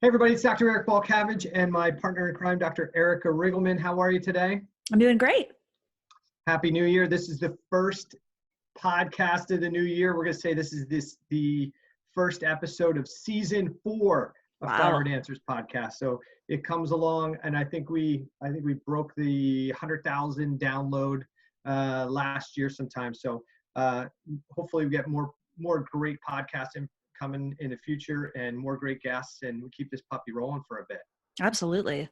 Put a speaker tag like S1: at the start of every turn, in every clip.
S1: Hey everybody, it's Dr. Eric Balcavage and my partner in crime, Dr. Erica Riggleman. How are you today?
S2: I'm doing great.
S1: Happy New Year. This is the first podcast of the new year. We're going to say this is the first episode of season 4 of Thyroid Answers Podcast. So it comes along, and I think we broke the 100,000 download last year sometime. So hopefully we get more great podcasts coming in the future and more great guests, and we keep this puppy rolling for a bit.
S2: Absolutely.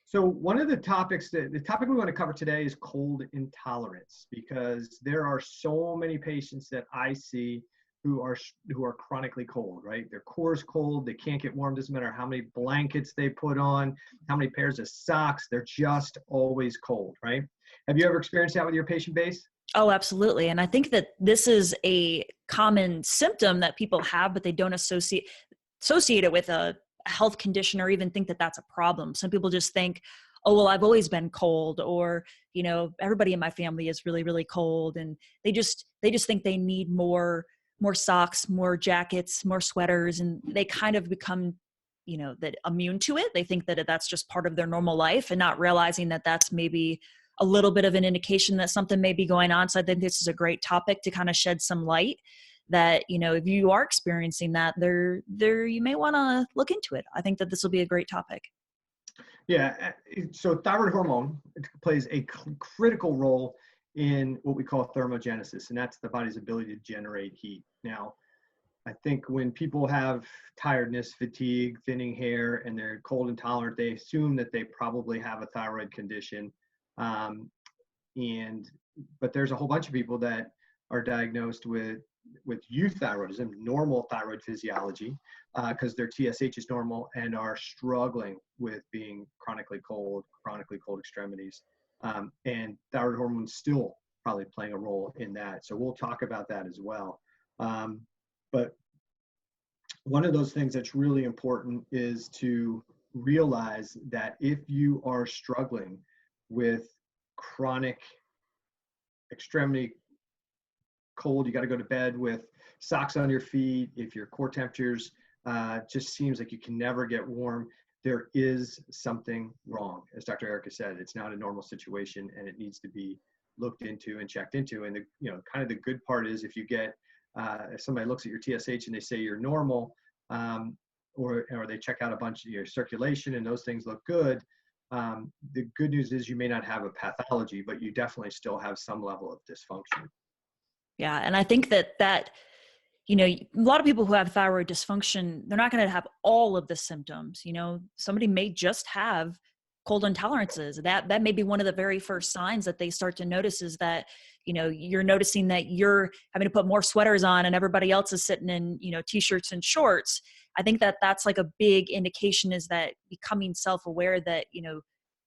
S1: So one of the topics the topic we want to cover today is cold intolerance, because there are so many patients that I see who are chronically cold, right? Their core is cold. They can't get warm. Doesn't matter how many blankets they put on, how many pairs of socks. They're just always cold, right? Have you ever experienced that with your patient base?
S2: Oh, absolutely. And I think that this is a common symptom that people have, but they don't associate it with a health condition or even think that that's a problem. Some people just think, oh, well, I've always been cold, or, everybody in my family is really, really cold. And they just think they need more socks, more jackets, more sweaters. And they kind of become, that immune to it. They think that that's just part of their normal life, and not realizing that that's maybe a little bit of an indication that something may be going on. So I think this is a great topic to kind of shed some light that, if you are experiencing that, there you may want to look into it. I think that this will be a great topic.
S1: Yeah. So thyroid hormone plays a critical role in what we call thermogenesis, and that's the body's ability to generate heat. Now, I think when people have tiredness, fatigue, thinning hair, and they're cold intolerant, they assume that they probably have a thyroid condition. But there's a whole bunch of people that are diagnosed with euthyroidism, normal thyroid physiology, because their TSH is normal, and are struggling with being chronically cold extremities. And thyroid hormone still probably playing a role in that. So we'll talk about that as well. But one of those things that's really important is to realize that if you are struggling with chronic extremity cold, you got to go to bed with socks on your feet. If your core temperatures just seems like you can never get warm, there is something wrong. As Dr. Erica said, it's not a normal situation, and it needs to be looked into and checked into. And kind of the good part is, if you get if somebody looks at your TSH and they say you're normal, or they check out a bunch of your circulation and those things look good, the good news is you may not have a pathology, but you definitely still have some level of dysfunction.
S2: Yeah. And I think that a lot of people who have thyroid dysfunction, they're not going to have all of the symptoms. Somebody may just have cold intolerances. That may be one of the very first signs that they start to notice, is that, you're noticing that you're having to put more sweaters on and everybody else is sitting in, t-shirts and shorts. I think that that's like a big indication, is that becoming self-aware that,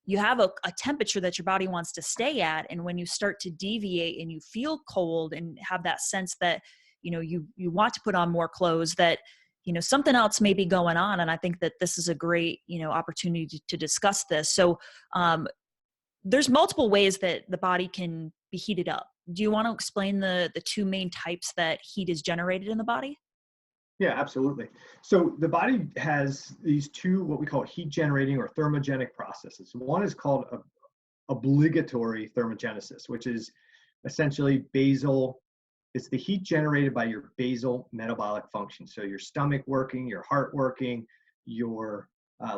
S2: you have a temperature that your body wants to stay at. And when you start to deviate and you feel cold and have that sense that, you want to put on more clothes, that, something else may be going on. And I think that this is a great, opportunity to discuss this. So there's multiple ways that the body can be heated up. Do you want to explain the two main types that heat is generated in the body?
S1: Yeah, absolutely. So the body has these two, what we call heat generating or thermogenic processes. One is called obligatory thermogenesis, which is essentially basal. It's the heat generated by your basal metabolic function. So your stomach working, your heart working, your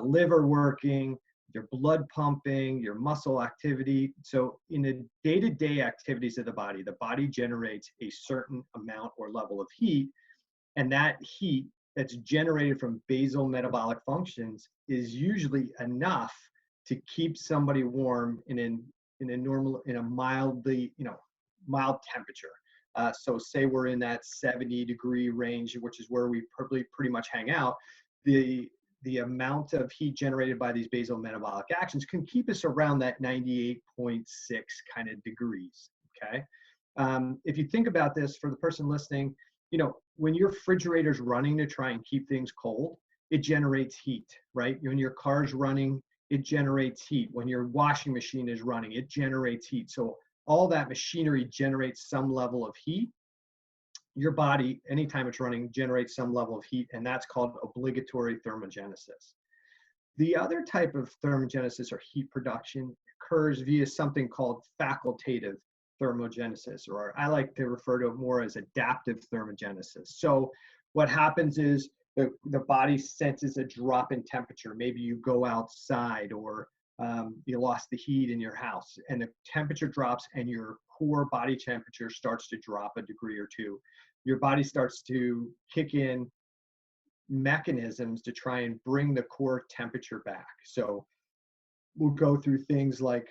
S1: liver working, your blood pumping, your muscle activity. So in the day-to-day activities of the body generates a certain amount or level of heat. And that heat that's generated from basal metabolic functions is usually enough to keep somebody warm in a mild temperature. So say we're in that 70-degree range, which is where we pretty much hang out. The amount of heat generated by these basal metabolic actions can keep us around that 98.6 kind of degrees. Okay. If you think about this, for the person listening, when your refrigerator's running to try and keep things cold, it generates heat, right? When your car's running, it generates heat. When your washing machine is running, it generates heat. So all that machinery generates some level of heat. your body, anytime it's running, generates some level of heat, and that's called obligatory thermogenesis. The other type of thermogenesis or heat production occurs via something called facultative thermogenesis, or I like to refer to it more as adaptive thermogenesis. So what happens is the body senses a drop in temperature. Maybe you go outside, or you lost the heat in your house, and the temperature drops and your core body temperature starts to drop a degree or two. Your body starts to kick in mechanisms to try and bring the core temperature back. So we'll go through things like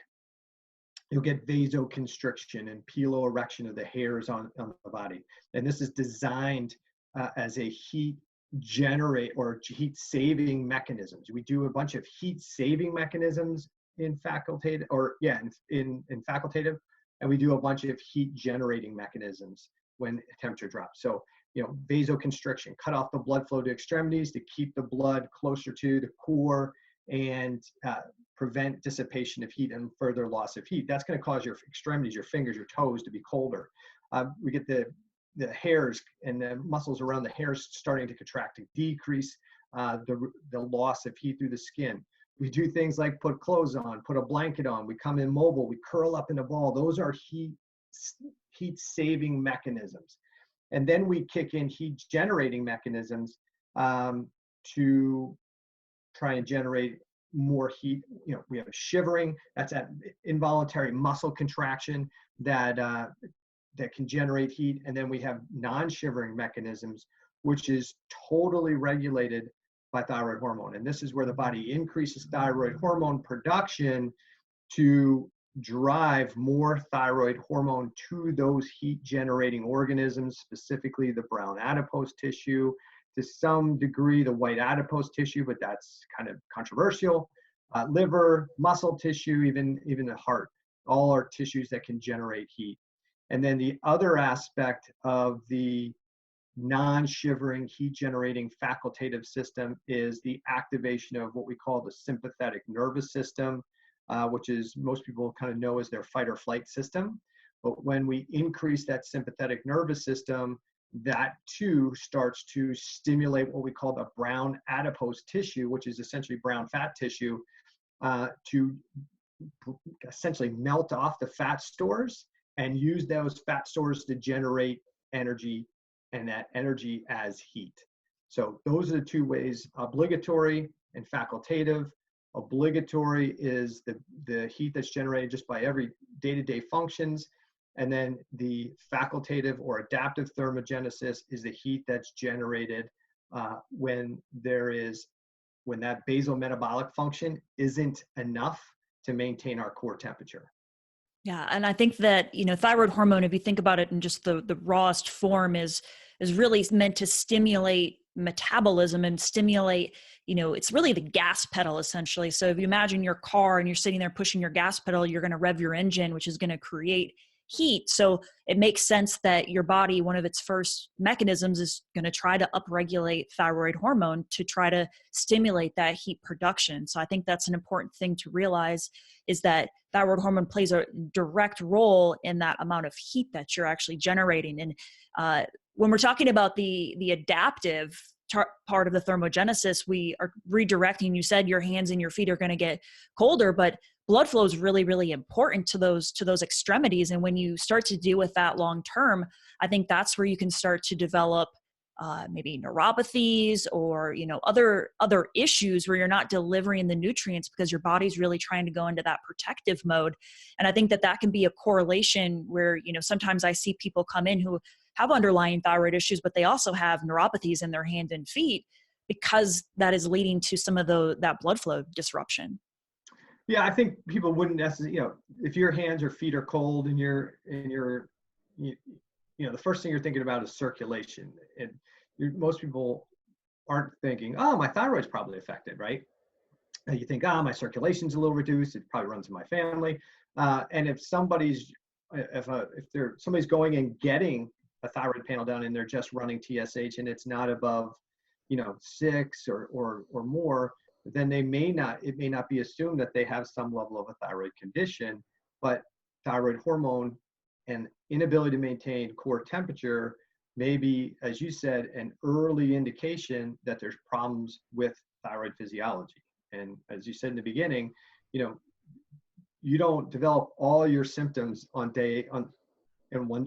S1: you'll get vasoconstriction and piloerection of the hairs on the body. And this is designed as a heat generate or heat saving mechanisms. We do a bunch of heat saving mechanisms in facultative, in facultative, and we do a bunch of heat generating mechanisms when temperature drops. So, vasoconstriction, cut off the blood flow to extremities to keep the blood closer to the core and prevent dissipation of heat and further loss of heat. That's going to cause your extremities, your fingers, your toes to be colder. We get the hairs and the muscles around the hairs starting to contract to decrease the loss of heat through the skin. We do things like put clothes on, put a blanket on, we come in mobile, we curl up in a ball. Those are heat saving mechanisms. And then we kick in heat generating mechanisms to try and generate more heat. We have shivering, that's that involuntary muscle contraction that can generate heat. And then we have non-shivering mechanisms, which is totally regulated by thyroid hormone. And this is where the body increases thyroid hormone production to drive more thyroid hormone to those heat generating organisms, specifically the brown adipose tissue, to some degree the white adipose tissue, but that's kind of controversial, liver, muscle tissue, even the heart, all are tissues that can generate heat. And then the other aspect of the non-shivering heat generating facultative system is the activation of what we call the sympathetic nervous system, which is most people kind of know as their fight or flight system. But when we increase that sympathetic nervous system, that too starts to stimulate what we call the brown adipose tissue, which is essentially brown fat tissue, to essentially melt off the fat stores and use those fat stores to generate energy, and that energy as heat. So those are the two ways, obligatory and facultative. Obligatory is the heat that's generated just by every day-to-day functions. And then the facultative or adaptive thermogenesis is the heat that's generated when that basal metabolic function isn't enough to maintain our core temperature.
S2: Yeah. And I think that, thyroid hormone, if you think about it in just the rawest form, is really meant to stimulate metabolism and stimulate, it's really the gas pedal essentially. So if you imagine your car and you're sitting there pushing your gas pedal, you're going to rev your engine, which is going to create heat. So it makes sense that your body, one of its first mechanisms is going to try to upregulate thyroid hormone to try to stimulate that heat production. So I think that's an important thing to realize, is that thyroid hormone plays a direct role in that amount of heat that you're actually generating. And when we're talking about the adaptive part of the thermogenesis, we are redirecting. You said your hands and your feet are going to get colder, but blood flow is really, really important to those extremities. And when you start to deal with that long term, I think that's where you can start to develop maybe neuropathies or other issues where you're not delivering the nutrients because your body's really trying to go into that protective mode. And I think that can be a correlation where sometimes I see people come in who have underlying thyroid issues, but they also have neuropathies in their hand and feet because that is leading to some of that blood flow disruption.
S1: Yeah, I think people wouldn't necessarily, if your hands or feet are cold and the first thing you're thinking about is circulation. And most people aren't thinking, oh, my thyroid's probably affected, right? And you think, my circulation's a little reduced. It probably runs in my family. And if somebody's going and getting a thyroid panel done and they're just running TSH and it's not above, 6 or more, then it may not be assumed that they have some level of a thyroid condition, but thyroid hormone and inability to maintain core temperature maybe, as you said, an early indication that there's problems with thyroid physiology. And as you said in the beginning, you don't develop all your symptoms on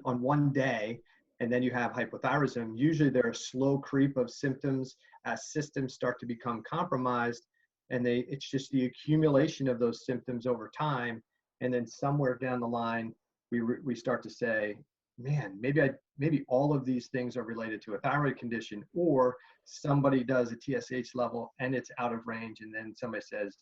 S1: one day, and then you have hypothyroidism. Usually there's a slow creep of symptoms as systems start to become compromised, and it's just the accumulation of those symptoms over time. And then somewhere down the line, we start to say, man, maybe all of these things are related to a thyroid condition, or somebody does a TSH level and it's out of range. And then somebody says,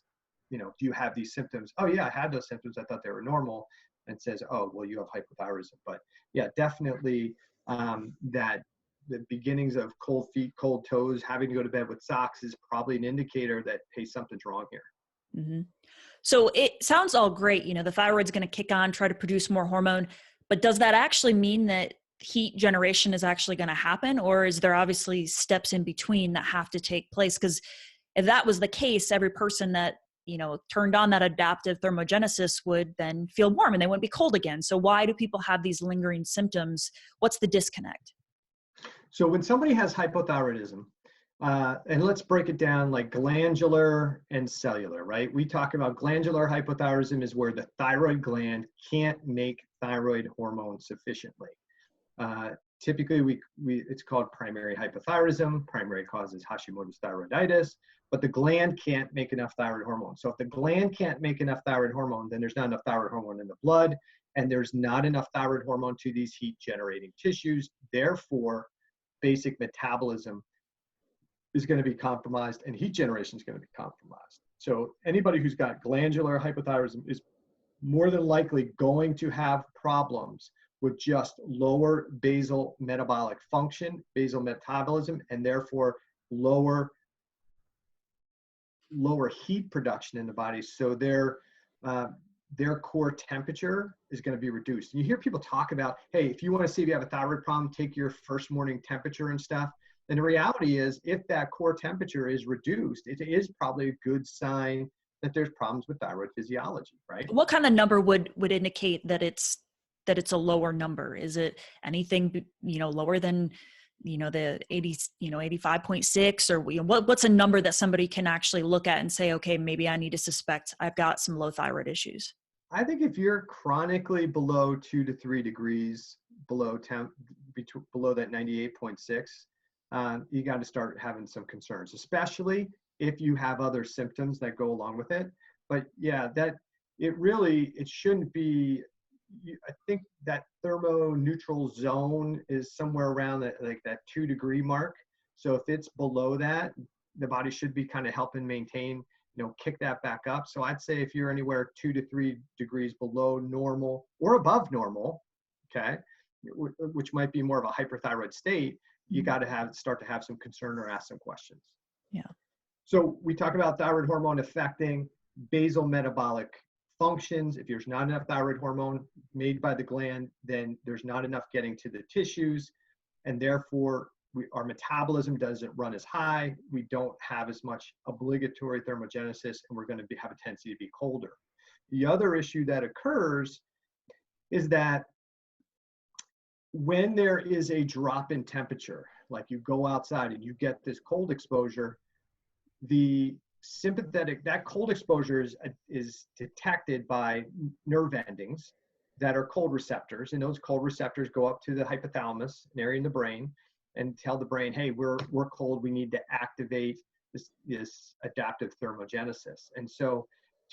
S1: do you have these symptoms? Oh yeah, I had those symptoms. I thought they were normal. And says, oh, well, you have hypothyroidism. But yeah, definitely that the beginnings of cold feet, cold toes, having to go to bed with socks is probably an indicator that, hey, something's wrong here.
S2: Mm-hmm. So it sounds all great. The thyroid's going to kick on, try to produce more hormone, but does that actually mean that heat generation is actually going to happen? Or is there obviously steps in between that have to take place? Because if that was the case, every person that, turned on that adaptive thermogenesis would then feel warm and they wouldn't be cold again. So why do people have these lingering symptoms? What's the disconnect?
S1: So when somebody has hypothyroidism, and let's break it down like glandular and cellular, right? We talk about glandular hypothyroidism is where the thyroid gland can't make thyroid hormone sufficiently. Typically, it's called primary hypothyroidism. Primary causes Hashimoto's thyroiditis, but the gland can't make enough thyroid hormone. So if the gland can't make enough thyroid hormone, then there's not enough thyroid hormone in the blood, and there's not enough thyroid hormone to these heat-generating tissues. Therefore, basic metabolism is going to be compromised, and heat generation is going to be compromised. So anybody who's got glandular hypothyroidism is more than likely going to have problems with just lower basal metabolic function, basal metabolism, and therefore lower heat production in the body. So their core temperature is going to be reduced. And you hear people talk about, hey, if you want to see if you have a thyroid problem, take your first morning temperature and stuff. And the reality is, if that core temperature is reduced, it is probably a good sign that there's problems with thyroid physiology, right?
S2: What kind of number would indicate that it's a lower number? Is it anything, lower than, the 80, 85.6, or what's a number that somebody can actually look at and say, okay, maybe I need to suspect I've got some low thyroid issues?
S1: I think if you're chronically below 2 to 3 degrees below that 98.6, you got to start having some concerns, especially if you have other symptoms that go along with it. But yeah, it shouldn't be. I think that thermoneutral zone is somewhere around that 2 degree mark. So if it's below that, the body should be kind of helping maintain, kick that back up. So I'd say if you're anywhere 2 to 3 degrees below normal or above normal, okay, which might be more of a hyperthyroid state, you got to start to have some concern or ask some questions.
S2: Yeah.
S1: So we talk about thyroid hormone affecting basal metabolic functions. If there's not enough thyroid hormone made by the gland, then there's not enough getting to the tissues, and therefore our metabolism doesn't run as high. We don't have as much obligatory thermogenesis, and we're going to have a tendency to be colder. The other issue that occurs is that when there is a drop in temperature, like you go outside and you get this cold exposure, that cold exposure is detected by nerve endings that are cold receptors, and those cold receptors go up to the hypothalamus, an area in the brain, and tell the brain, hey, we're cold, we need to activate this adaptive thermogenesis. And so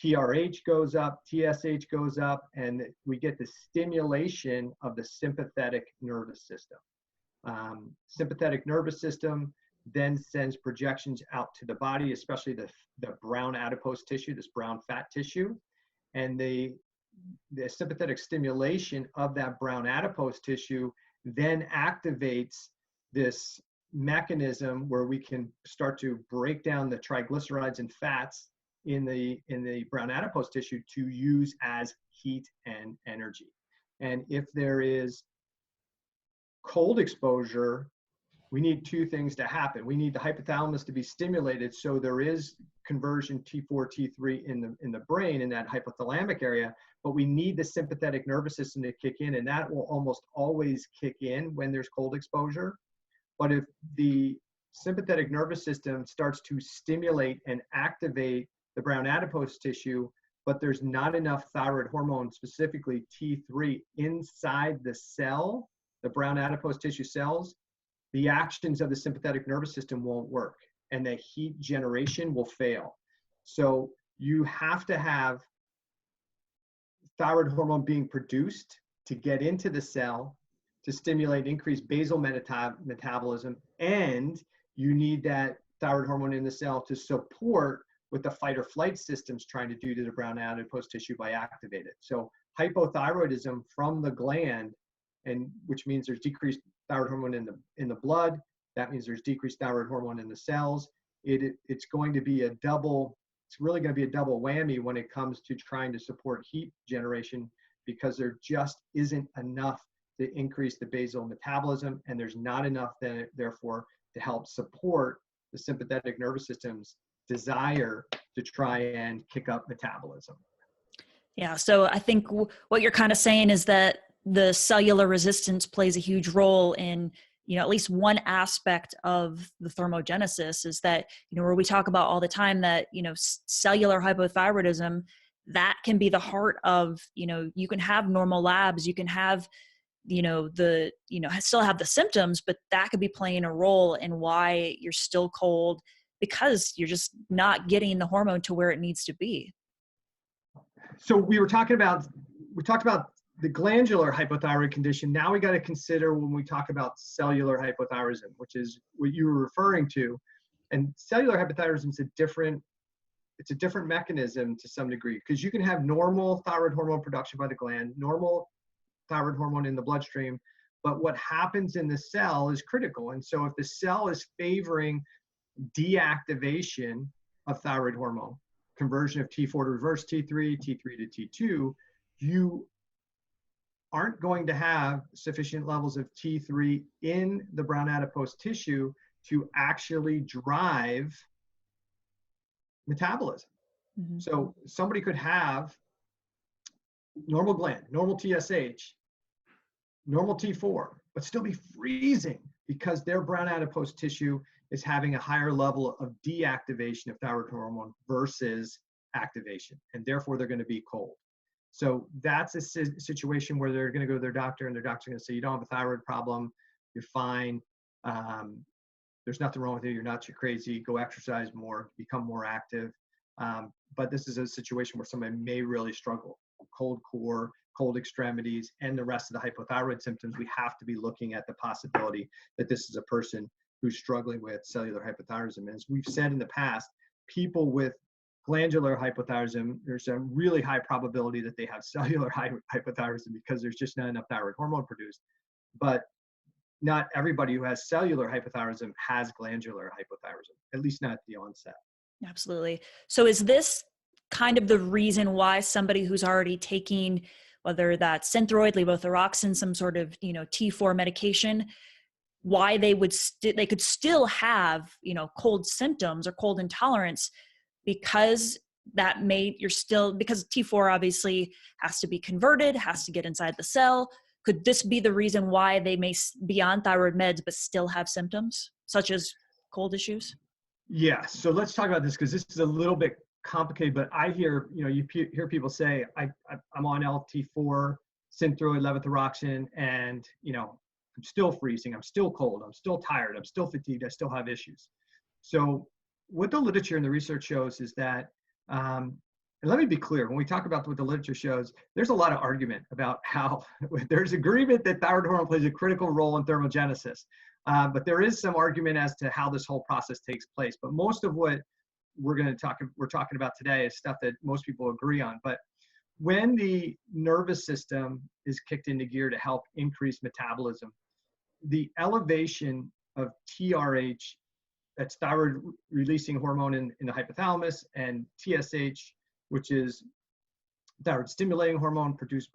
S1: TRH goes up, TSH goes up, and we get the stimulation of the sympathetic nervous system. Sympathetic nervous system then sends projections out to the body, especially the brown adipose tissue, this brown fat tissue. And the sympathetic stimulation of that brown adipose tissue then activates this mechanism where we can start to break down the triglycerides and fats in the brown adipose tissue to use as heat and energy. And if there is cold exposure we need two things to happen. We need the hypothalamus to be stimulated so there is conversion T4, T3 in the brain, in that hypothalamic area, but we need the sympathetic nervous system to kick in, and that will almost always kick in when there's cold exposure. But if the sympathetic nervous system starts to stimulate and activate the brown adipose tissue, but there's not enough thyroid hormone, specifically T3, inside the cell, the brown adipose tissue cells, the actions of the sympathetic nervous system won't work and the heat generation will fail. So you have to have thyroid hormone being produced to get into the cell to stimulate increased basal metabolism, and you need that thyroid hormone in the cell to support what the fight or flight system's trying to do to the brown adipose tissue by activating it. So hypothyroidism from the gland, and which means there's decreased thyroid hormone in the blood. That means there's decreased thyroid hormone in the cells. It's going to be it's really going to be a double whammy when it comes to trying to support heat generation, because there just isn't enough to increase the basal metabolism, and there's not enough then, therefore, to help support the sympathetic nervous system's desire to try and kick up metabolism.
S2: Yeah, so I think what you're kind of saying is that the cellular resistance plays a huge role in, at least one aspect of the thermogenesis, is that, where we talk about all the time that, cellular hypothyroidism, that can be the heart of, you can have normal labs, you can have, still have the symptoms, but that could be playing a role in why you're still cold, because you're just not getting the hormone to where it needs to be.
S1: So we talked about the glandular hypothyroid condition. Now we got to consider when we talk about cellular hypothyroidism, which is what you were referring to. And cellular hypothyroidism is a different mechanism to some degree, because you can have normal thyroid hormone production by the gland, normal thyroid hormone in the bloodstream, but what happens in the cell is critical. And so if the cell is favoring deactivation of thyroid hormone, conversion of T4 to reverse T3, T3 to T2, you aren't going to have sufficient levels of T3 in the brown adipose tissue to actually drive metabolism. Mm-hmm. So somebody could have normal gland, normal TSH, normal T4, but still be freezing because their brown adipose tissue is having a higher level of deactivation of thyroid hormone versus activation, and therefore they're going to be cold. So that's a situation where they're going to go to their doctor, and their doctor's going to say, you don't have a thyroid problem, you're fine, there's nothing wrong with you, you're crazy, go exercise more, become more active. But this is a situation where somebody may really struggle. Cold core, cold extremities, and the rest of the hypothyroid symptoms. We have to be looking at the possibility that this is a person who's struggling with cellular hypothyroidism. And as we've said in the past, people with glandular hypothyroidism, there's a really high probability that they have cellular hypothyroidism because there's just not enough thyroid hormone produced. But not everybody who has cellular hypothyroidism has glandular hypothyroidism, at least not at the onset.
S2: Absolutely. So is this kind of the reason why somebody who's already taking, whether that's Synthroid, levothyroxine, some sort of, T4 medication, why they could still have, cold symptoms or cold intolerance, because because T4 obviously has to be converted, has to get inside the cell. Could this be the reason why they may be on thyroid meds but still have symptoms such as cold issues?
S1: Yeah. So let's talk about this, because this is a little bit complicated, but I hear, you hear people say, I'm on LT4, Synthroid, levothyroxine, and, I'm still freezing, I'm still cold, I'm still tired, I'm still fatigued, I still have issues. So what the literature and the research shows is that, and let me be clear, when we talk about what the literature shows, there's a lot of argument about how there's agreement that thyroid hormone plays a critical role in thermogenesis. But there is some argument as to how this whole process takes place. But most of what we're talking about today is stuff that most people agree on. But when the nervous system is kicked into gear to help increase metabolism, the elevation of TRH, that's thyroid releasing hormone in the hypothalamus, and TSH, which is thyroid stimulating hormone produced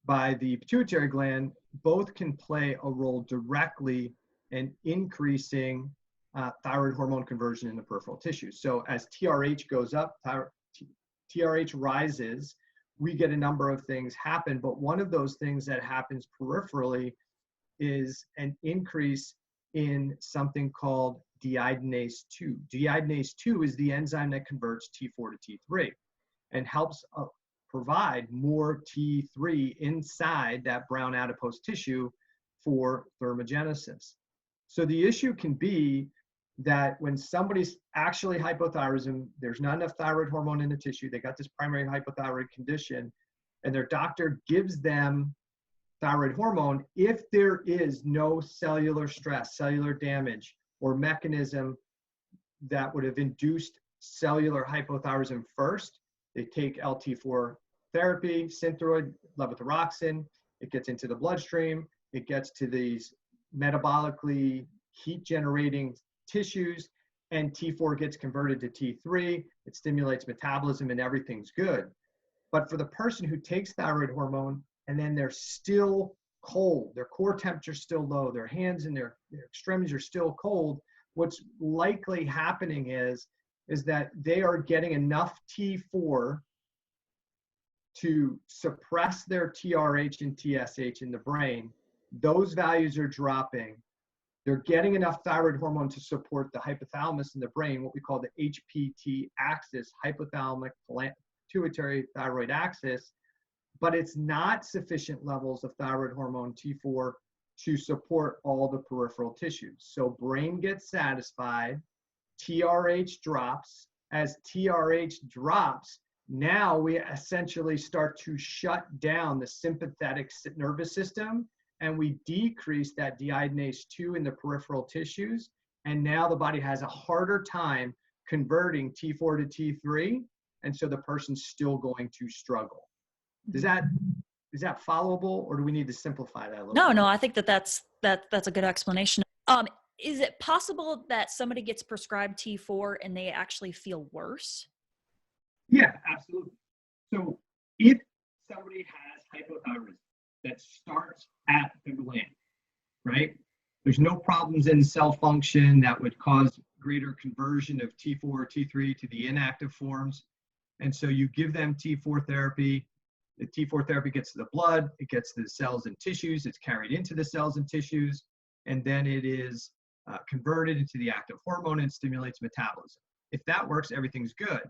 S1: by the pituitary gland, both can play a role directly in increasing thyroid hormone conversion in the peripheral tissues. So as TRH goes up, TRH rises, we get a number of things happen, but one of those things that happens peripherally is an increase in something called deiodinase 2. Deiodinase 2 is the enzyme that converts T4 to T3 and helps provide more T3 inside that brown adipose tissue for thermogenesis. So the issue can be that when somebody's actually hypothyroidism, there's not enough thyroid hormone in the tissue, they got this primary hypothyroid condition, and their doctor gives them thyroid hormone. If there is no cellular stress, cellular damage, or mechanism that would have induced cellular hypothyroidism first, they take LT4 therapy, Synthroid, levothyroxine, it gets into the bloodstream, it gets to these metabolically heat-generating tissues, and T4 gets converted to T3, it stimulates metabolism, and everything's good. But for the person who takes thyroid hormone and then they're still cold, their core temperature's still low, their hands and their extremities are still cold, what's likely happening is that they are getting enough T4 to suppress their TRH and TSH in the brain. Those values are dropping. They're getting enough thyroid hormone to support the hypothalamus in the brain, what we call the HPT axis, hypothalamic pituitary thyroid axis, but it's not sufficient levels of thyroid hormone T4 to support all the peripheral tissues. So brain gets satisfied, TRH drops. As TRH drops, now we essentially start to shut down the sympathetic nervous system, and we decrease that deiodinase 2 in the peripheral tissues. And now the body has a harder time converting T4 to T3. And so the person's still going to struggle. Is that followable, or do we need to simplify that a little bit?
S2: No, I think that's a good explanation. Is it possible that somebody gets prescribed T4 and they actually feel worse?
S1: Yeah, absolutely. So if somebody has hypothyroidism that starts at the gland, right? There's no problems in cell function that would cause greater conversion of T4 or T3 to the inactive forms. And so you give them T4 therapy. The T4 therapy gets to the blood, it gets to the cells and tissues, it's carried into the cells and tissues, and then it is converted into the active hormone and stimulates metabolism. If that works, everything's good.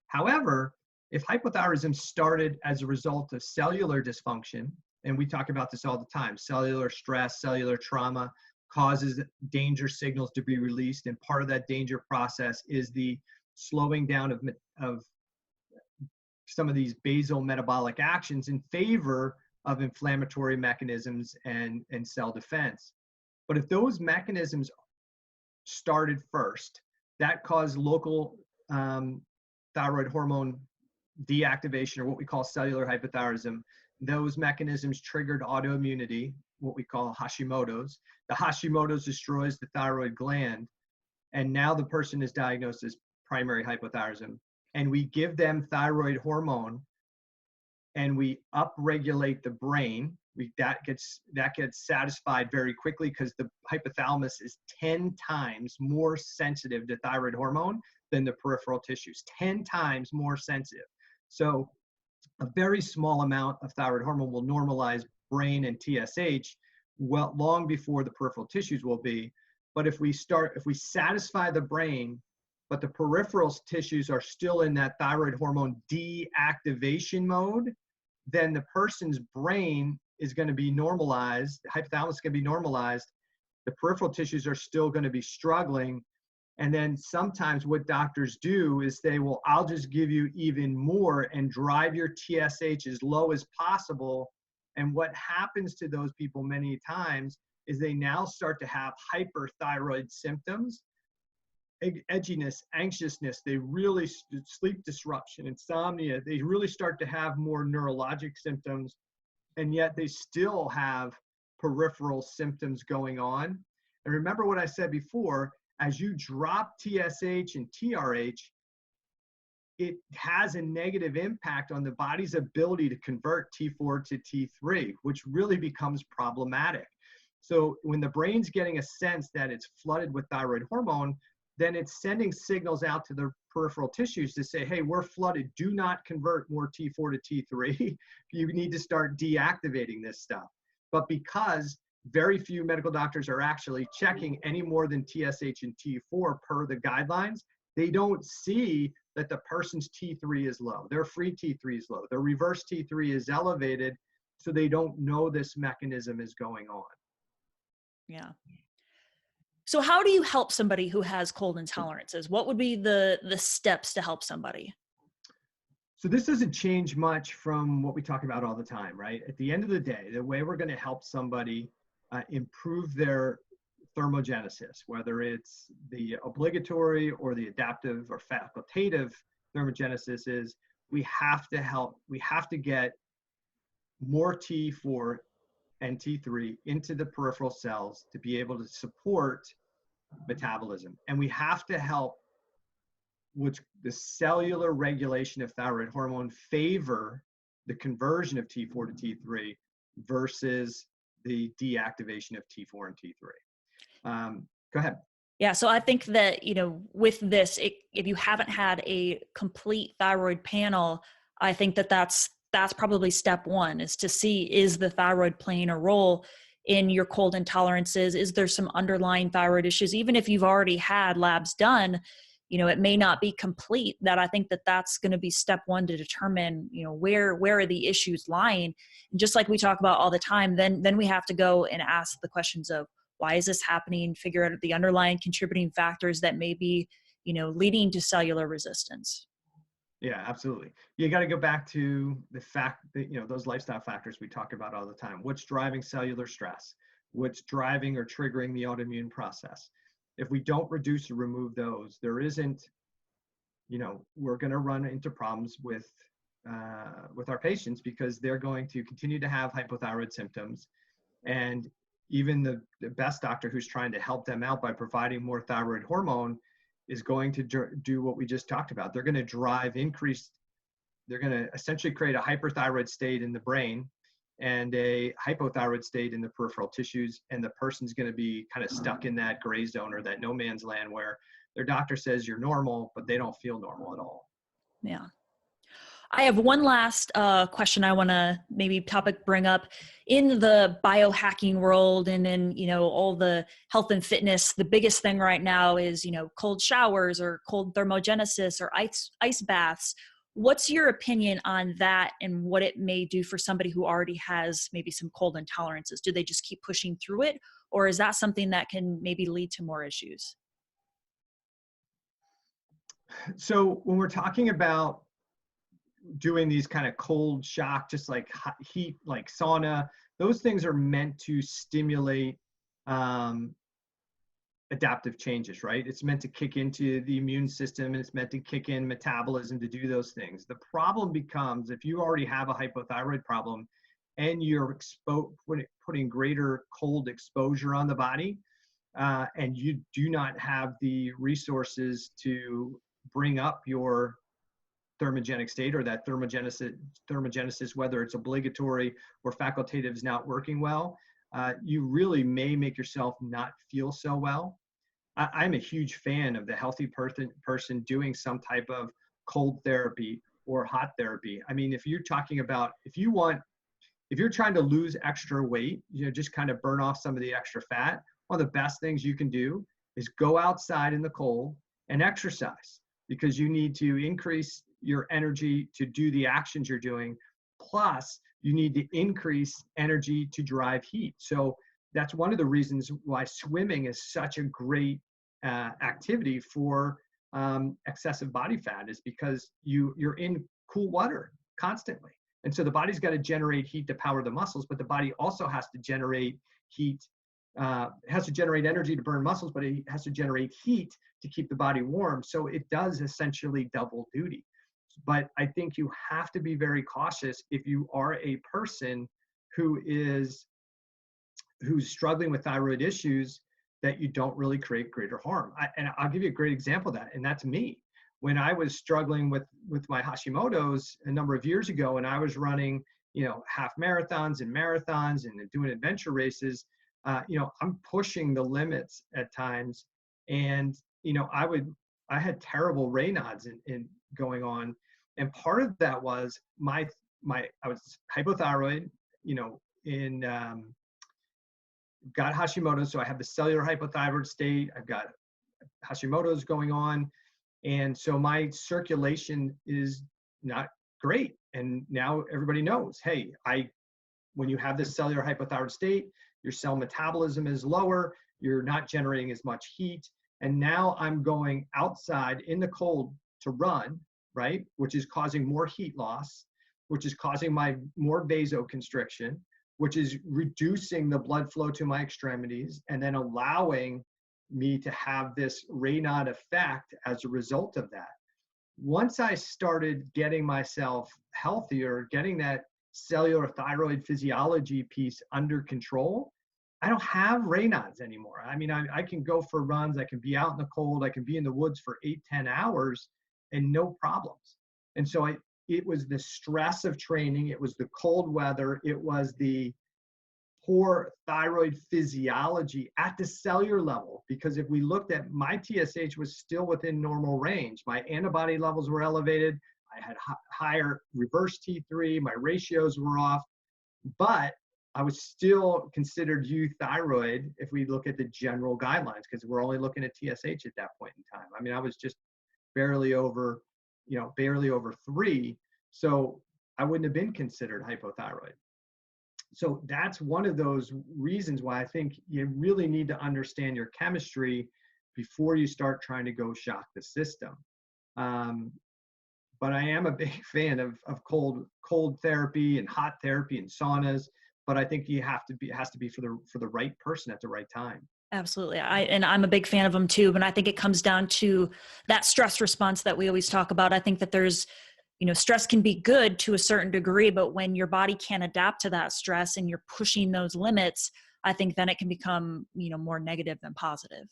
S1: However, if hypothyroidism started as a result of cellular dysfunction, and we talk about this all the time, cellular stress, cellular trauma causes danger signals to be released, and part of that danger process is the slowing down of some of these basal metabolic actions in favor of inflammatory mechanisms and cell defense. But if those mechanisms started first, that caused local thyroid hormone deactivation, or what we call cellular hypothyroidism. Those mechanisms triggered autoimmunity, what we call Hashimoto's. The Hashimoto's destroys the thyroid gland, and now the person is diagnosed as primary hypothyroidism. And we give them thyroid hormone, and we upregulate the brain. That gets satisfied very quickly because the hypothalamus is 10 times more sensitive to thyroid hormone than the peripheral tissues, 10 times more sensitive. So a very small amount of thyroid hormone will normalize brain and TSH long before the peripheral tissues will be. But if we satisfy the brain, but the peripheral tissues are still in that thyroid hormone deactivation mode, then the person's brain is going to be normalized, the hypothalamus is going to be normalized, the peripheral tissues are still going to be struggling. And then sometimes what doctors do is say, well, I'll just give you even more and drive your TSH as low as possible. And what happens to those people many times is they now start to have hyperthyroid symptoms, edginess, anxiousness, they really sleep disruption, insomnia, they really start to have more neurologic symptoms, and yet they still have peripheral symptoms going on. And remember what I said before, as you drop TSH and TRH, it has a negative impact on the body's ability to convert T4 to T3, which really becomes problematic. So when the brain's getting a sense that it's flooded with thyroid hormone, then it's sending signals out to the peripheral tissues to say, hey, we're flooded. Do not convert more T4 to T3. You need to start deactivating this stuff. But because very few medical doctors are actually checking any more than TSH and T4 per the guidelines, they don't see that the person's T3 is low. Their free T3 is low. Their reverse T3 is elevated, so they don't know this mechanism is going on.
S2: Yeah. So how do you help somebody who has cold intolerances? What would be the steps to help somebody?
S1: So this doesn't change much from what we talk about all the time, right? At the end of the day, the way we're going to help somebody improve their thermogenesis, whether it's the obligatory or the adaptive or facultative thermogenesis, is we have to get more T4 and T3 into the peripheral cells to be able to support metabolism. And we have to help the cellular regulation of thyroid hormone favor the conversion of T4 to T3 versus the deactivation of T4 and T3. Go ahead.
S2: Yeah, so I think that, with this, if you haven't had a complete thyroid panel, I think that that's probably step one, is to see, is the thyroid playing a role in your cold intolerances? Is there some underlying thyroid issues? Even if you've already had labs done, it may not be complete. That I think that that's going to be step one to determine, where are the issues lying? And just like we talk about all the time, then we have to go and ask the questions of, why is this happening? Figure out the underlying contributing factors that may be, leading to cellular resistance.
S1: Yeah, absolutely. You got to go back to the fact that, those lifestyle factors we talk about all the time. What's driving cellular stress? What's driving or triggering the autoimmune process? If we don't reduce or remove those, there isn't, we're going to run into problems with our patients, because they're going to continue to have hypothyroid symptoms. And even the best doctor who's trying to help them out by providing more thyroid hormone is going to do what we just talked about. They're going to essentially create a hyperthyroid state in the brain and a hypothyroid state in the peripheral tissues. And the person's going to be kind of stuck in that gray zone or that no man's land where their doctor says you're normal, but they don't feel normal at all.
S2: Yeah. I have one last question I want to bring up. In the biohacking world and in, all the health and fitness, the biggest thing right now is, cold showers or cold thermogenesis or ice baths. What's your opinion on that and what it may do for somebody who already has maybe some cold intolerances? Do they just keep pushing through it, or is that something that can maybe lead to more issues?
S1: So when we're talking about doing these kind of cold shock, just like heat, like sauna, those things are meant to stimulate adaptive changes, right? It's meant to kick into the immune system, and it's meant to kick in metabolism to do those things. The problem becomes if you already have a hypothyroid problem and you're putting greater cold exposure on the body, and you do not have the resources to bring up your thermogenic state, or that thermogenesis, whether it's obligatory or facultative, is not working well, you really may make yourself not feel so well. I'm a huge fan of the healthy person doing some type of cold therapy or hot therapy. I mean, if you're talking about, if you're trying to lose extra weight, just kind of burn off some of the extra fat, one of the best things you can do is go outside in the cold and exercise, because you need to increase your energy to do the actions you're doing. Plus, you need to increase energy to drive heat. So that's one of the reasons why swimming is such a great activity for excessive body fat, is because you're in cool water constantly. And so the body's got to generate heat to power the muscles, but the body also has to generate heat, has to generate energy to burn muscles, but it has to generate heat to keep the body warm. So it does essentially double duty. But I think you have to be very cautious if you are a person who's struggling with thyroid issues, that you don't really create greater harm. And I'll give you a great example of that, and that's me. when I was struggling with my Hashimoto's a number of years ago, and I was running, half marathons and doing adventure races, I'm pushing the limits at times. And, I had terrible Raynaud's in going on. And part of that was I was hypothyroid, in, got Hashimoto's. So I have the cellular hypothyroid state. I've got Hashimoto's going on. And so my circulation is not great. And now everybody knows, hey, when you have this cellular hypothyroid state, your cell metabolism is lower, you're not generating as much heat. And now I'm going outside in the cold to run, right? Which is causing more heat loss, which is causing more vasoconstriction, which is reducing the blood flow to my extremities and then allowing me to have this Raynaud effect as a result of that. Once I started getting myself healthier, getting that cellular thyroid physiology piece under control, I don't have Raynaud's anymore. I mean, I can go for runs, I can be out in the cold, I can be in the woods for 8-10 hours and no problems. And so it was the stress of training, it was the cold weather, it was the poor thyroid physiology at the cellular level. Because if we looked at my TSH was still within normal range, my antibody levels were elevated, I had higher reverse T3, my ratios were off, but I was still considered euthyroid if we look at the general guidelines, because we're only looking at TSH at that point in time. I mean, I was just barely over 3. So I wouldn't have been considered hypothyroid. So that's one of those reasons why I think you really need to understand your chemistry before you start trying to go shock the system. But I am a big fan of cold therapy and hot therapy and saunas. But I think it has to be for the right person at the right time.
S2: Absolutely. I'm a big fan of them too. But I think it comes down to that stress response that we always talk about. I think that there's, stress can be good to a certain degree, but when your body can't adapt to that stress and you're pushing those limits, I think then it can become, more negative than positive.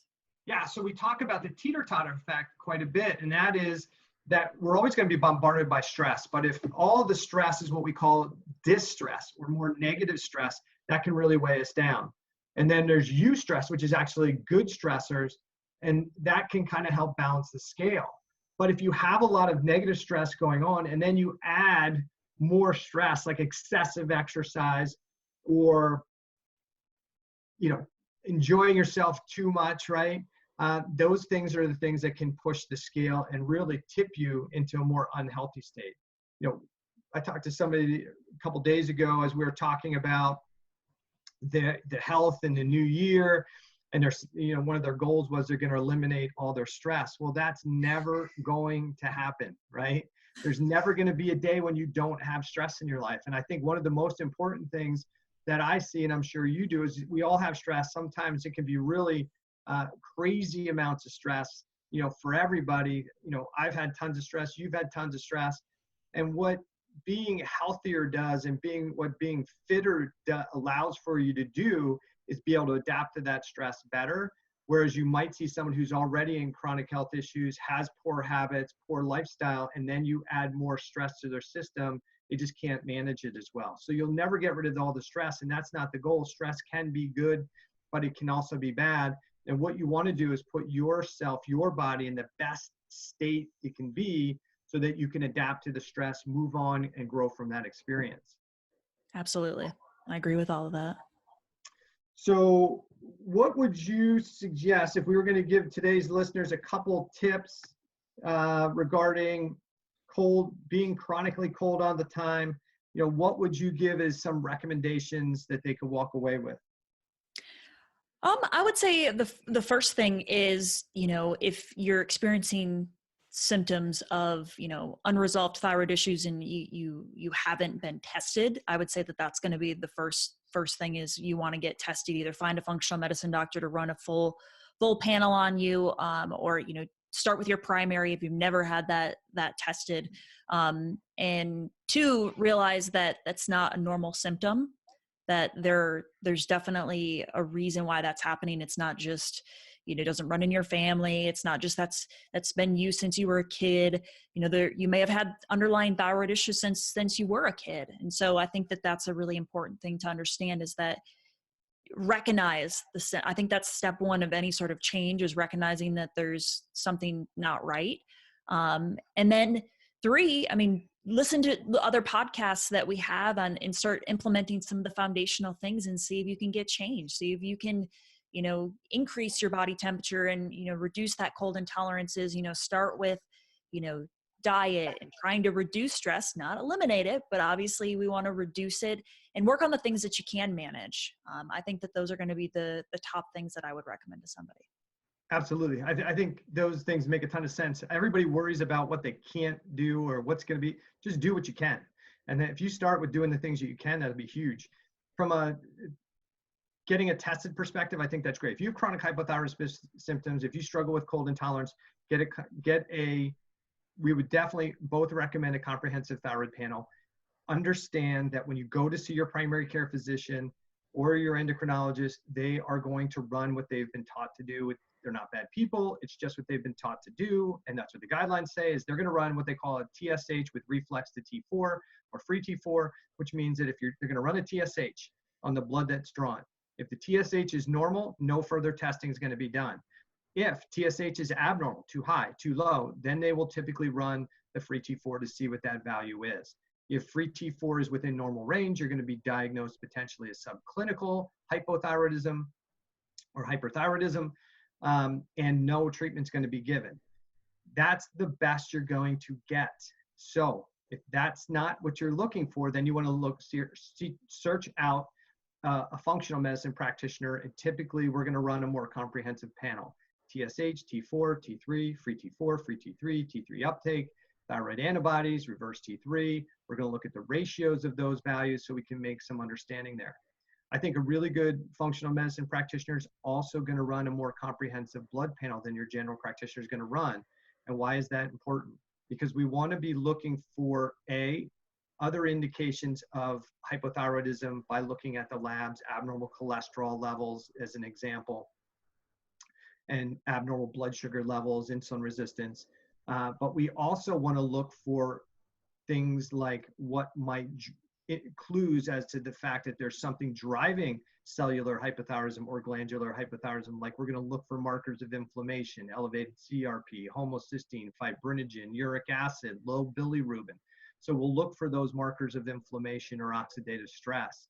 S1: Yeah. So we talk about the teeter-totter effect quite a bit. And that is that we're always going to be bombarded by stress. But if all the stress is what we call distress or more negative stress, that can really weigh us down. And then there's eustress, which is actually good stressors, and that can kind of help balance the scale. But if you have a lot of negative stress going on and then you add more stress like excessive exercise or enjoying yourself too much, right? Those things are the things that can push the scale and really tip you into a more unhealthy state. I talked to somebody a couple of days ago as we were talking about the health in the new year, and there's one of their goals was they're going to eliminate all their stress. Well, that's never going to happen, right? There's never going to be a day when you don't have stress in your life. And I think one of the most important things that I see, and I'm sure you do, is we all have stress. Sometimes it can be really crazy amounts of stress, for everybody. I've had tons of stress, you've had tons of stress. And what being healthier does and what being fitter allows for you to do is be able to adapt to that stress better. Whereas you might see someone who's already in chronic health issues, has poor habits, poor lifestyle, and then you add more stress to their system, they just can't manage it as well. So you'll never get rid of all the stress, and that's not the goal. Stress can be good, but it can also be bad. And what you want to do is put yourself, your body in the best state it can be so that you can adapt to the stress, move on, and grow from that experience.
S2: Absolutely. I agree with all of that.
S1: So what would you suggest if we were going to give today's listeners a couple tips regarding being chronically cold all the time? What would you give as some recommendations that they could walk away with?
S2: I would say the first thing is, if you're experiencing symptoms of, unresolved thyroid issues and you haven't been tested, I would say that that's going to be the first thing is you want to get tested. Either find a functional medicine doctor to run a full panel on you, or, start with your primary if you've never had that tested. And 2, realize that that's not a normal symptom, that there's definitely a reason why that's happening. It's not just, doesn't run in your family. It's not just that's been you since you were a kid. You may have had underlying thyroid issues since you were a kid. And so I think that that's a really important thing to understand, is that recognize I think that's step one of any sort of change, is recognizing that there's something not right. And then 3, listen to the other podcasts that we have and start implementing some of the foundational things and see if you can get change. See if you can, increase your body temperature and, reduce that cold intolerances. Start with, diet and trying to reduce stress, not eliminate it, but obviously we want to reduce it and work on the things that you can manage. I think that those are going to be the top things that I would recommend to somebody.
S1: Absolutely. I think those things make a ton of sense. Everybody worries about what they can't do or what's going to be. Just do what you can. And then if you start with doing the things that you can, that'll be huge. From a getting a tested perspective, I think that's great. If you have chronic hypothyroid symptoms, if you struggle with cold intolerance, we would definitely both recommend a comprehensive thyroid panel. Understand that when you go to see your primary care physician or your endocrinologist, they are going to run what they've been taught to do. They're not bad people. It's just what they've been taught to do. And that's what the guidelines say, is they're going to run what they call a TSH with reflex to T4 or free T4, which means that if they're going to run a TSH on the blood that's drawn. If the TSH is normal, no further testing is going to be done. If TSH is abnormal, too high, too low, then they will typically run the free T4 to see what that value is. If free T4 is within normal range, you're going to be diagnosed potentially as subclinical hypothyroidism or hyperthyroidism, and no treatment's going to be given. That's the best you're going to get. So if that's not what you're looking for, then you want to search out a functional medicine practitioner, and typically we're going to run a more comprehensive panel. TSH, T4, T3, free T4, free T3, T3 uptake, thyroid antibodies, reverse T3. We're going to look at the ratios of those values so we can make some understanding there. I think a really good functional medicine practitioner is also going to run a more comprehensive blood panel than your general practitioner is going to run. And why is that important? Because we want to be looking for other indications of hypothyroidism by looking at the labs, abnormal cholesterol levels as an example, and abnormal blood sugar levels, insulin resistance. But we also want to look for things like what might clues as to the fact that there's something driving cellular hypothyroidism or glandular hypothyroidism. Like we're going to look for markers of inflammation, elevated CRP, homocysteine, fibrinogen, uric acid, low bilirubin. So we'll look for those markers of inflammation or oxidative stress.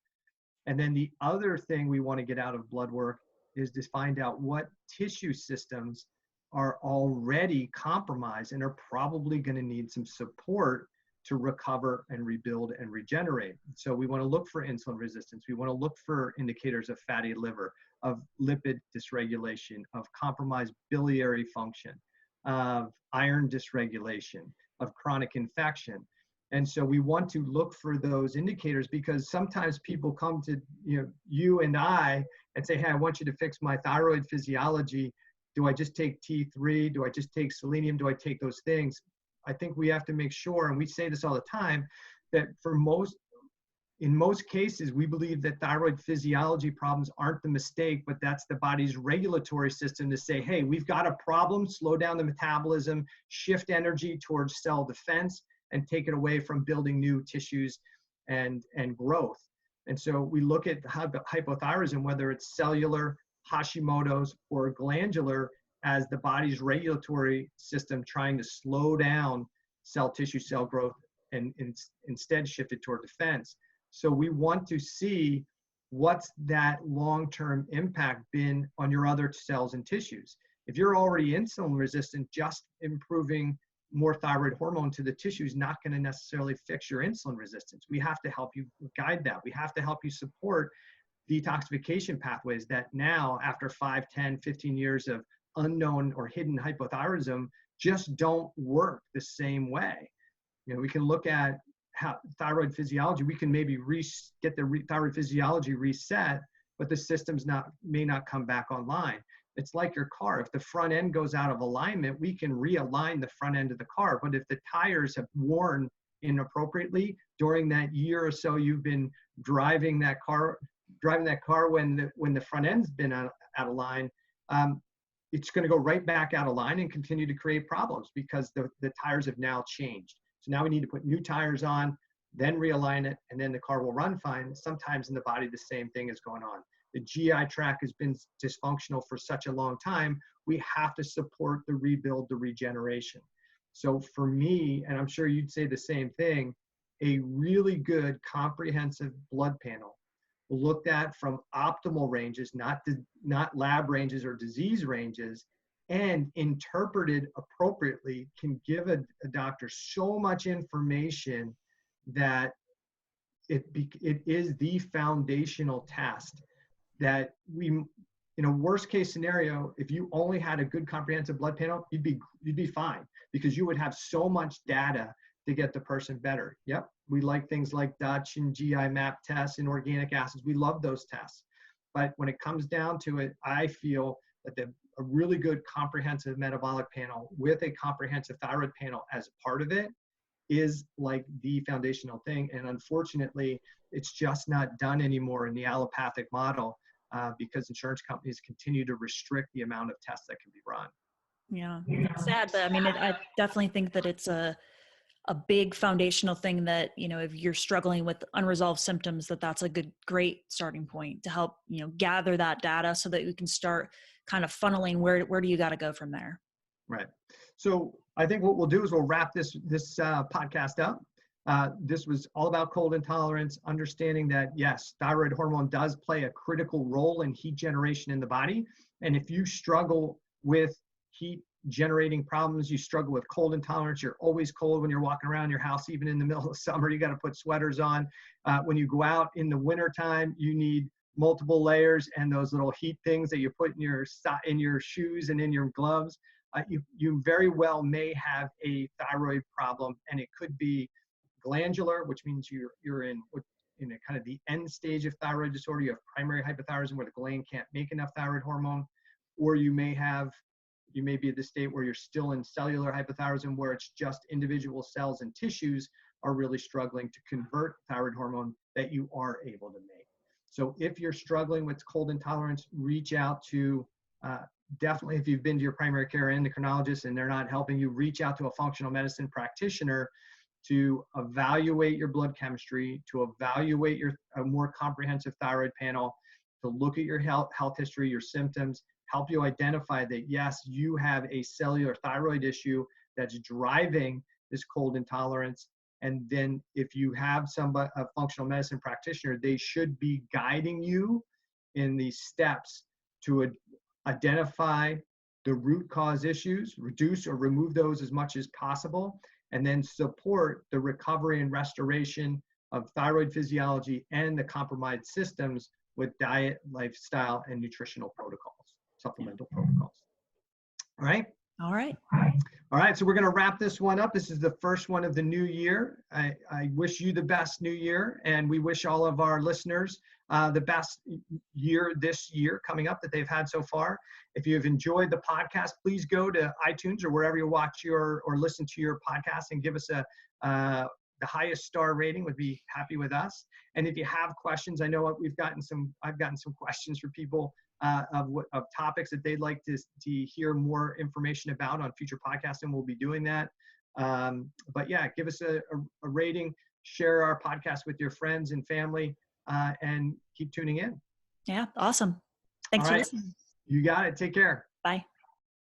S1: And then the other thing we want to get out of blood work is to find out what tissue systems are already compromised and are probably going to need some support to recover and rebuild and regenerate. So we want to look for insulin resistance. We want to look for indicators of fatty liver, of lipid dysregulation, of compromised biliary function, of iron dysregulation, of chronic infection. And so we want to look for those indicators, because sometimes people come to you and I and say, hey, I want you to fix my thyroid physiology. Do I just take T3? Do I just take selenium? Do I take those things? I think we have to make sure, and we say this all the time, that in most cases, we believe that thyroid physiology problems aren't the mistake, but that's the body's regulatory system to say, hey, we've got a problem, slow down the metabolism, shift energy towards cell defense, and take it away from building new tissues and growth. And so we look at hypothyroidism, whether it's cellular, Hashimoto's, or glandular, as the body's regulatory system trying to slow down cell tissue cell growth and instead shift it toward defense. So we want to see what's that long-term impact been on your other cells and tissues. If you're already insulin resistant, just improving more thyroid hormone to the tissue is not going to necessarily fix your insulin resistance. We have to help you guide that. We have to help you support detoxification pathways that now, after 5, 10, 15 years of unknown or hidden hypothyroidism, just don't work the same way. We can look at how thyroid physiology, we can maybe get the thyroid physiology reset, but the systems may not come back online. It's like your car. If the front end goes out of alignment, we can realign the front end of the car. But if the tires have worn inappropriately during that year or so you've been driving that car when the front end's been out of line, it's going to go right back out of line and continue to create problems because the tires have now changed. So now we need to put new tires on, then realign it, and then the car will run fine. Sometimes in the body, the same thing is going on. The GI tract has been dysfunctional for such a long time. We have to support the rebuild, the regeneration. So for me, and I'm sure you'd say the same thing, a really good comprehensive blood panel looked at from optimal ranges, not lab ranges or disease ranges, and interpreted appropriately can give a doctor so much information that it is the foundational test that we, in a worst case scenario, if you only had a good comprehensive blood panel, you'd be fine because you would have so much data to get the person better. Yep, we like things like Dutch and GI map tests and organic acids. We love those tests. But when it comes down to it, I feel that a really good comprehensive metabolic panel with a comprehensive thyroid panel as part of it is like the foundational thing. And unfortunately, it's just not done anymore in the allopathic model because insurance companies continue to restrict the amount of tests that can be run.
S2: Yeah, it's sad, but I mean, I definitely think that it's a big foundational thing that, you know, if you're struggling with unresolved symptoms, that's a great starting point to help, you know, gather that data so that you can start kind of funneling where do you got to go from there.
S1: Right. So I think what we'll do is we'll wrap this podcast up. This was all about cold intolerance, understanding that yes, thyroid hormone does play a critical role in heat generation in the body. And if you struggle with heat generating problems, you struggle with cold intolerance, you're always cold when you're walking around your house, even in the middle of summer, you got to put sweaters on. When you go out in the wintertime, you need multiple layers and those little heat things that you put in your shoes and in your gloves. You very well may have a thyroid problem, and it could be glandular, which means you're in a kind of the end stage of thyroid disorder. You have primary hypothyroidism where the gland can't make enough thyroid hormone, or you may be at the state where you're still in cellular hypothyroidism, where it's just individual cells and tissues are really struggling to convert thyroid hormone that you are able to make. So if you're struggling with cold intolerance, reach out to definitely, if you've been to your primary care endocrinologist and they're not helping you, reach out to a functional medicine practitioner to evaluate your blood chemistry, to evaluate a more comprehensive thyroid panel, to look at your health history, your symptoms, help you identify that, yes, you have a cellular thyroid issue that's driving this cold intolerance. And then if you have a functional medicine practitioner, they should be guiding you in these steps to identify the root cause issues, reduce or remove those as much as possible, and then support the recovery and restoration of thyroid physiology and the compromised systems with diet, lifestyle, and nutritional protocols, supplemental protocols. All right?
S2: All right.
S1: All right, so we're going to wrap this one up. This is the first one of the new year. I wish you the best new year, and we wish all of our listeners the best year this year coming up that they've had so far. If you've enjoyed the podcast, please go to iTunes or wherever you watch or listen to your podcast and give us the highest star rating. Would be happy with us. And if you have questions, I know I've gotten some questions for people of topics that they'd like to hear more information about on future podcasts, and we'll be doing that. But yeah, give us a rating, share our podcast with your friends and family, and keep tuning in.
S2: Yeah, awesome. Thanks for listening.
S1: You got it. Take care.
S2: Bye.